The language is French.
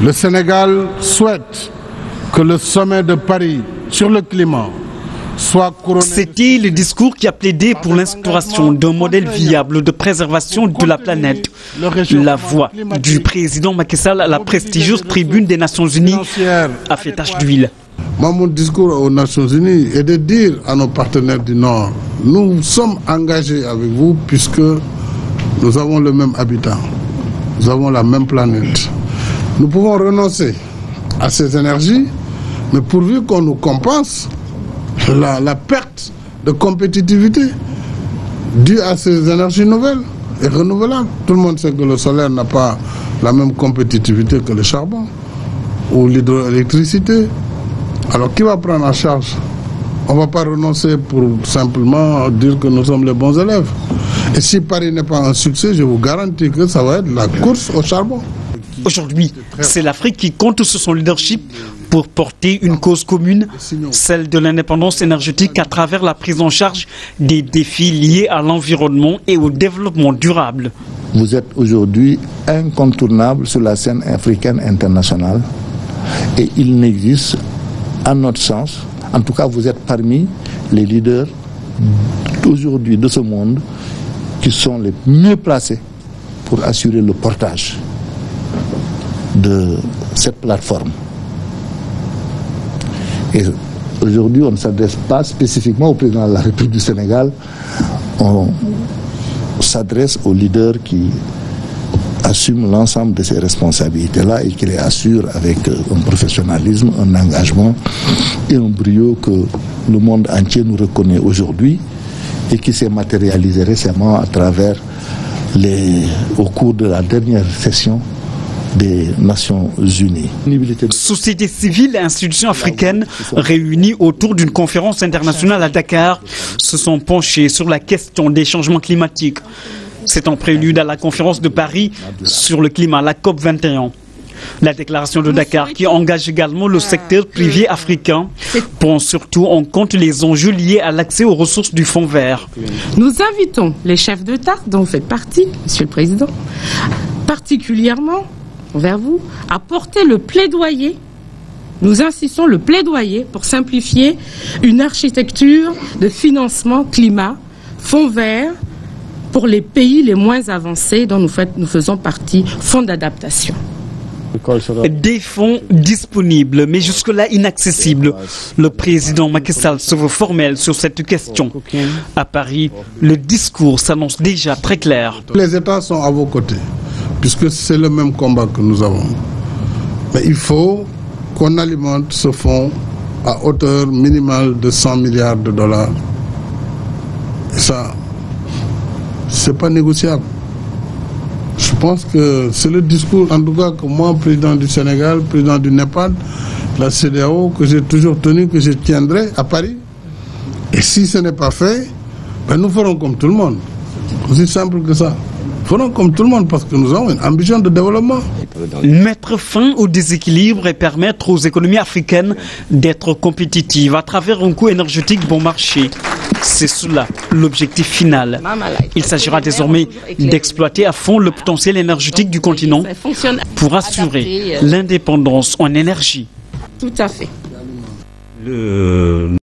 Le Sénégal souhaite que le sommet de Paris sur le climat soit couronné. C'était le discours qui a plaidé pour l'instauration d'un modèle viable de préservation de la planète. La voix du président Macky Sall à la prestigieuse tribune des Nations Unies a fait tache d'huile. Mon discours aux Nations Unies est de dire à nos partenaires du Nord, nous sommes engagés avec vous puisque nous avons le même habitat, nous avons la même planète. Nous pouvons renoncer à ces énergies, mais pourvu qu'on nous compense la perte de compétitivité due à ces énergies nouvelles et renouvelables. Tout le monde sait que le solaire n'a pas la même compétitivité que le charbon ou l'hydroélectricité. Alors qui va prendre en charge? On ne va pas renoncer pour simplement dire que nous sommes les bons élèves. Et si Paris n'est pas un succès, je vous garantis que ça va être la course au charbon. Aujourd'hui, c'est l'Afrique qui compte sur son leadership pour porter une cause commune, celle de l'indépendance énergétique à travers la prise en charge des défis liés à l'environnement et au développement durable. Vous êtes aujourd'hui incontournable sur la scène africaine internationale et il n'existe, à notre sens, en tout cas vous êtes parmi les leaders aujourd'hui de ce monde qui sont les mieux placés pour assurer le portage de cette plateforme. Et aujourd'hui, on ne s'adresse pas spécifiquement au président de la République du Sénégal, on s'adresse aux leaders qui assument l'ensemble de ces responsabilités-là et qui les assurent avec un professionnalisme, un engagement et un brio que le monde entier nous reconnaît aujourd'hui et qui s'est matérialisé récemment à travers au cours de la dernière session des Nations Unies. Société civile et institutions africaines réunies autour d'une conférence internationale à Dakar se sont penchées sur la question des changements climatiques. C'est en prélude à la conférence de Paris sur le climat, la COP 21. La déclaration de Dakar, qui engage également le secteur privé africain, prend surtout en compte les enjeux liés à l'accès aux ressources du Fonds vert. Nous invitons les chefs d'État, dont vous faites partie, Monsieur le Président, particulièrement vers vous, à porter le plaidoyer. Nous insistons le plaidoyer pour simplifier une architecture de financement climat, fonds vert, pour les pays les moins avancés dont nous faisons partie, fonds d'adaptation. Des fonds disponibles, mais jusque-là inaccessibles. Le président Macky Sall se veut formel sur cette question. À Paris, le discours s'annonce déjà très clair. Les États sont à vos côtés, puisque c'est le même combat que nous avons. Mais il faut qu'on alimente ce fonds à hauteur minimale de 100 milliards de dollars. Et ça, c'est pas négociable. Je pense que c'est le discours, en tout cas, que moi, président du Sénégal, président du Népal, la CEDEAO, que j'ai toujours tenu, que je tiendrai à Paris. Et si ce n'est pas fait, ben nous ferons comme tout le monde. Aussi simple que ça. Nous ferons comme tout le monde parce que nous avons une ambition de développement. Mettre fin au déséquilibre et permettre aux économies africaines d'être compétitives à travers un coût énergétique bon marché. C'est cela l'objectif final. Il s'agira désormais d'exploiter à fond le potentiel énergétique du continent pour assurer l'indépendance en énergie. Tout à fait.